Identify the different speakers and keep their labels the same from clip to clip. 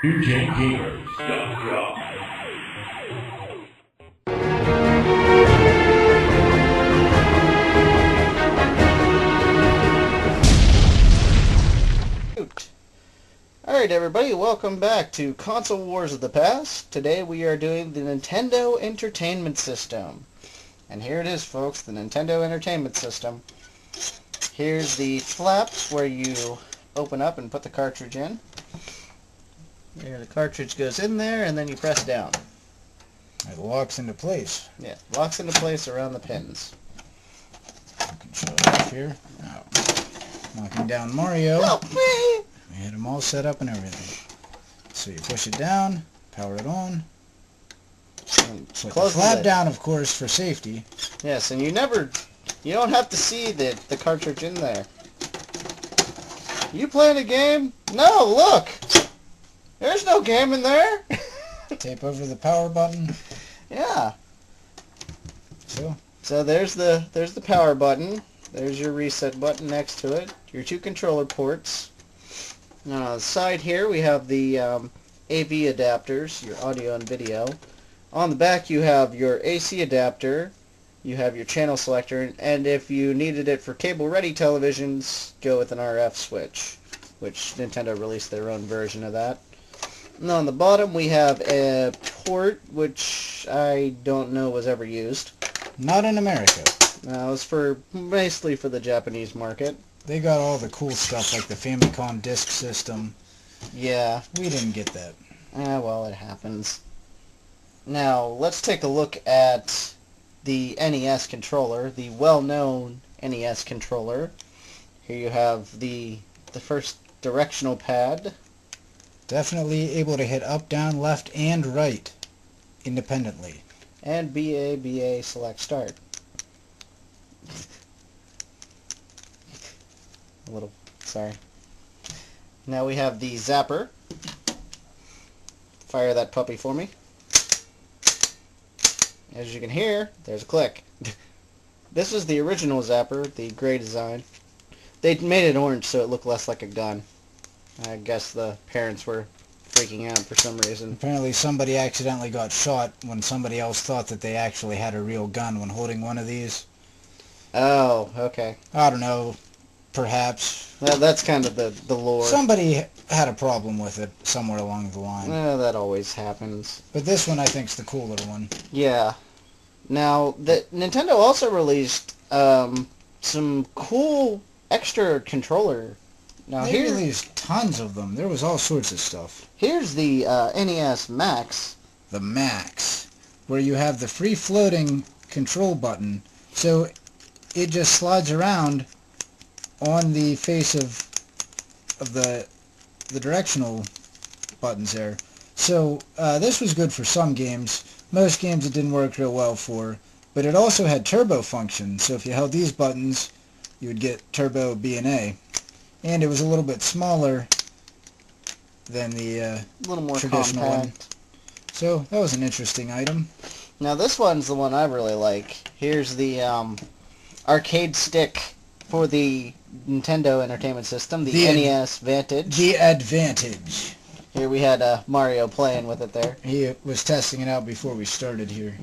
Speaker 1: NewGenGamers.com.
Speaker 2: Alright everybody, welcome back to Console Wars of the Past. Today we are doing the Nintendo Entertainment System. And here it is folks, the Nintendo Entertainment System. Here's the flap where you open up and put the cartridge in. There, the cartridge goes in there and then you press down.
Speaker 3: It locks into place.
Speaker 2: Yeah, locks into place around the pins.
Speaker 3: I can show it off here. Now, knocking down Mario.
Speaker 2: Help me!
Speaker 3: We had them all set up and everything. So you push it down, power it on. Put the flap down, of course, for safety.
Speaker 2: Yes, and you don't have to see the cartridge in there. You playing a game? No, look! There's no game in there!
Speaker 3: Tape over the power button.
Speaker 2: Yeah. So there's the power button. There's your reset button next to it. Your two controller ports. Now on the side here we have the AV adapters, your audio and video. On the back you have your AC adapter, you have your channel selector, and if you needed it for cable-ready televisions, go with an RF switch, which Nintendo released their own version of that. And on the bottom we have a port, which I don't know was ever used.
Speaker 3: Not in America.
Speaker 2: It was basically for the Japanese market.
Speaker 3: They got all the cool stuff like the Famicom disk system.
Speaker 2: Yeah.
Speaker 3: We didn't get that.
Speaker 2: Well, it happens. Now, let's take a look at the NES controller, the well-known NES controller. Here you have the first directional pad.
Speaker 3: Definitely able to hit up, down, left, and right independently.
Speaker 2: And BA, select, start. Sorry. Now we have the zapper. Fire that puppy for me. As you can hear, there's a click. This is the original zapper, the gray design. They made it orange so it looked less like a gun. I guess the parents were freaking out for some reason.
Speaker 3: Apparently somebody accidentally got shot when somebody else thought that they actually had a real gun when holding one of these.
Speaker 2: Oh, okay.
Speaker 3: I don't know. Perhaps.
Speaker 2: Well, that's kind of the lore.
Speaker 3: Somebody had a problem with it somewhere along the line.
Speaker 2: That always happens.
Speaker 3: But this one I think is the cooler one.
Speaker 2: Yeah. Now, Nintendo also released some cool extra controller. Now
Speaker 3: they released tons of them. There was all sorts of stuff.
Speaker 2: Here's the NES Max.
Speaker 3: The Max, where you have the free-floating control button, so it just slides around on the face of the directional buttons there. So this was good for some games. Most games it didn't work real well for, but it also had turbo function. So if you held these buttons, you would get turbo B and A, and it was a little bit smaller than the
Speaker 2: a little more
Speaker 3: traditional
Speaker 2: compact
Speaker 3: one. So that was an interesting item.
Speaker 2: Now this one's the one I really like. Here's the arcade stick for the Nintendo Entertainment System, the NES Vantage.
Speaker 3: The Advantage.
Speaker 2: Here we had Mario playing with it there.
Speaker 3: He was testing it out before we started here.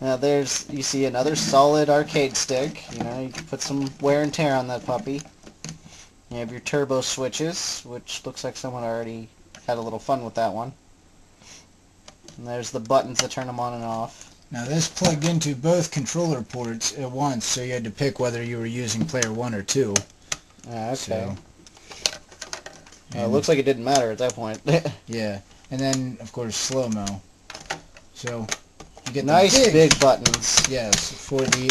Speaker 2: Now you see another solid arcade stick. You know, you can put some wear and tear on that puppy. You have your turbo switches, which looks like someone already had a little fun with that one. And there's the buttons that turn them on and off.
Speaker 3: Now this plugged into both controller ports at once, so you had to pick whether you were using player 1 or 2.
Speaker 2: Okay.
Speaker 3: So,
Speaker 2: it looks like it didn't matter at that point.
Speaker 3: Yeah, and then of course slow-mo. So you get
Speaker 2: nice big buttons.
Speaker 3: Yes, for the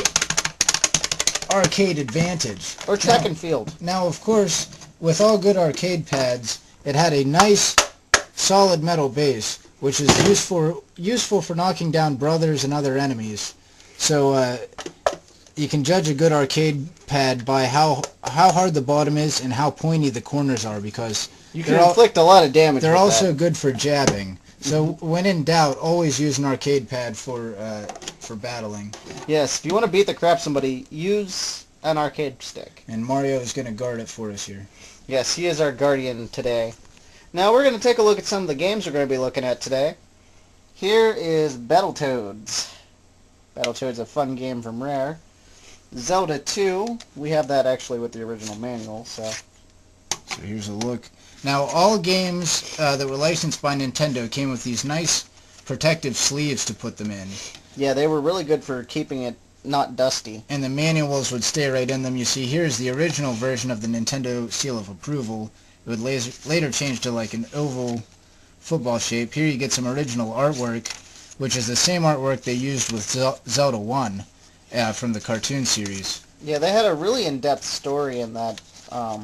Speaker 3: arcade advantage.
Speaker 2: Or track and field.
Speaker 3: Now of course, with all good arcade pads, it had a nice solid metal base, which is useful for knocking down brothers and other enemies. So you can judge a good arcade pad by how hard the bottom is and how pointy the corners are, because
Speaker 2: you can inflict a lot of damage.
Speaker 3: They're also good for jabbing. So when in doubt, always use an arcade pad for battling.
Speaker 2: Yes, if you want to beat the crap somebody, use an arcade stick.
Speaker 3: And Mario is going to guard it for us here.
Speaker 2: Yes, he is our guardian today. Now we're going to take a look at some of the games we're going to be looking at today. Here is Battletoads. Battletoads, a fun game from Rare. Zelda 2, we have that actually with the original manual, so
Speaker 3: here's a look. Now, all games that were licensed by Nintendo came with these nice protective sleeves to put them in.
Speaker 2: Yeah, they were really good for keeping it not dusty.
Speaker 3: And the manuals would stay right in them. You see, here's the original version of the Nintendo Seal of Approval. It would later change to like an oval football shape. Here you get some original artwork, which is the same artwork they used with Zelda 1 from the cartoon series.
Speaker 2: Yeah, they had a really in-depth story in that.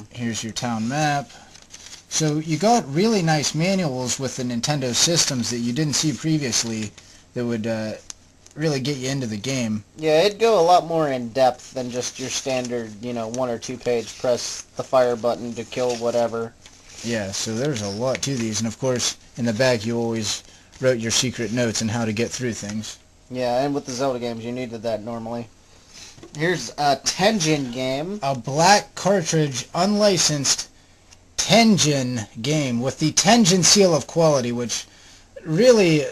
Speaker 3: Here's your town map. So you got really nice manuals with the Nintendo systems that you didn't see previously that would really get you into the game.
Speaker 2: Yeah, it'd go a lot more in depth than just your standard, 1 or 2 page press the fire button to kill whatever.
Speaker 3: Yeah, so there's a lot to these, and of course in the back you always wrote your secret notes on how to get through things.
Speaker 2: Yeah, and with the Zelda games you needed that normally. Here's a Tengen game.
Speaker 3: A black cartridge, unlicensed Tengen game with the Tengen seal of quality, which really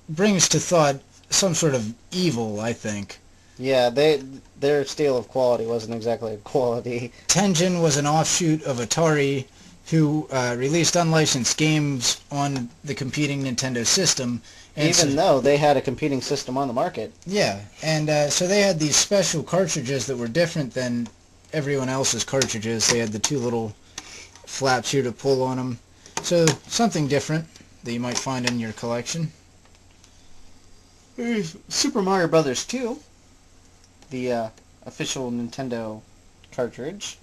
Speaker 3: brings to thought some sort of evil, I think.
Speaker 2: Yeah, their seal of quality wasn't exactly a quality.
Speaker 3: Tengen was an offshoot of Atari, who released unlicensed games on the competing Nintendo system. And
Speaker 2: even though they had a competing system on the market.
Speaker 3: Yeah, and so they had these special cartridges that were different than everyone else's cartridges. They had the 2 little flaps here to pull on them. So something different that you might find in your collection.
Speaker 2: There's Super Mario Brothers 2, the official Nintendo cartridge.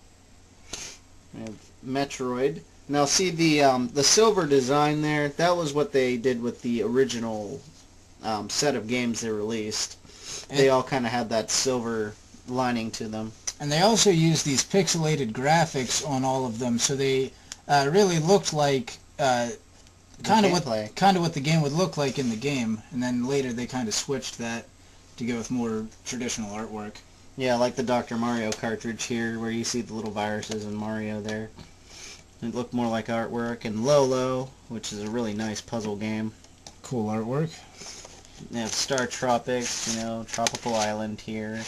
Speaker 2: We have Metroid. Now see the silver design there, that was what they did with the original set of games they released. They all kind of had that silver lining to them.
Speaker 3: And they also used these pixelated graphics on all of them, so they really looked like kind of what the game would look like in the game. And then later they kind of switched that to go with more traditional artwork.
Speaker 2: Yeah, like the Dr. Mario cartridge here, where you see the little viruses and Mario there. It looked more like artwork. And Lolo, which is a really nice puzzle game.
Speaker 3: Cool artwork.
Speaker 2: They have Star Tropics, Tropical Island here.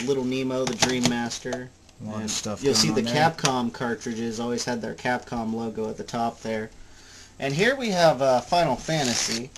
Speaker 2: Little Nemo, the Dream Master.
Speaker 3: A lot of stuff.
Speaker 2: You'll see the
Speaker 3: there.
Speaker 2: Capcom cartridges always had their Capcom logo at the top there. And here we have Final Fantasy,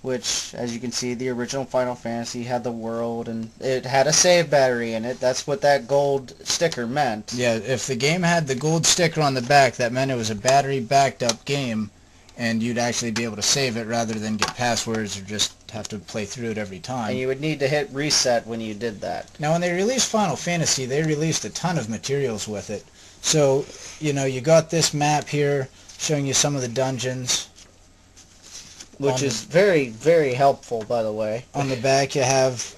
Speaker 2: which, as you can see, the original Final Fantasy had the world, and it had a save battery in it. That's what that gold sticker meant.
Speaker 3: Yeah, if the game had the gold sticker on the back, that meant it was a battery-backed-up game, and you'd actually be able to save it rather than get passwords or just have to play through it every time.
Speaker 2: And you would need to hit reset when you did that.
Speaker 3: Now, when they released Final Fantasy, they released a ton of materials with it. So, you got this map here showing you some of the dungeons.
Speaker 2: Which is very, very helpful, by the way.
Speaker 3: On the back you have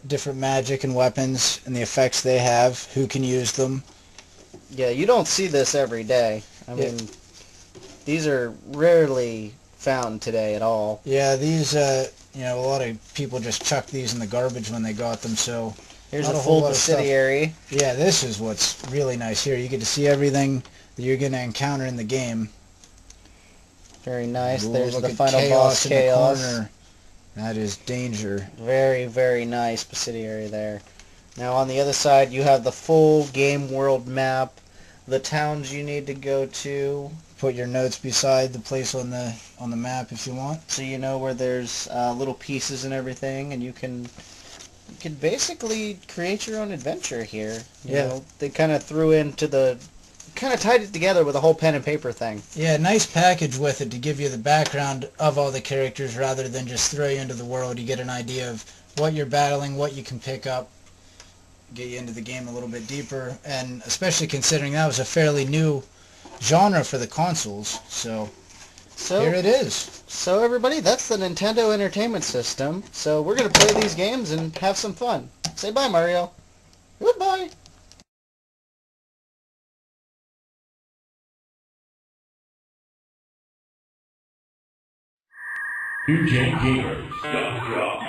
Speaker 3: different magic and weapons and the effects they have, who can use them.
Speaker 2: Yeah, you don't see this every day. I mean, these are rarely found today at all.
Speaker 3: Yeah, these, a lot of people just chucked these in the garbage when they got them, so...
Speaker 2: Here's a full bestiary.
Speaker 3: Yeah, this is what's really nice here. You get to see everything that you're going to encounter in the game.
Speaker 2: Very nice.
Speaker 3: Ooh,
Speaker 2: there's
Speaker 3: look
Speaker 2: the
Speaker 3: at
Speaker 2: final boss,
Speaker 3: in the
Speaker 2: Chaos.
Speaker 3: corner. That is danger.
Speaker 2: Very, very nice bestiary there. Now on the other side you have the full game world map, the towns you need to go to.
Speaker 3: Put your notes beside the place on the map if you want.
Speaker 2: So you know where there's little pieces and everything, and you can basically create your own adventure here. You know, they kind of tied it together with a whole pen and paper thing.
Speaker 3: Yeah, nice package with it to give you the background of all the characters rather than just throw you into the world. You get an idea of what you're battling, what you can pick up, get you into the game a little bit deeper, and especially considering that was a fairly new genre for the consoles. So here it is.
Speaker 2: So everybody, that's the Nintendo Entertainment System. So we're going to play these games and have some fun. Say bye, Mario. Goodbye.
Speaker 1: NewGenGamers.com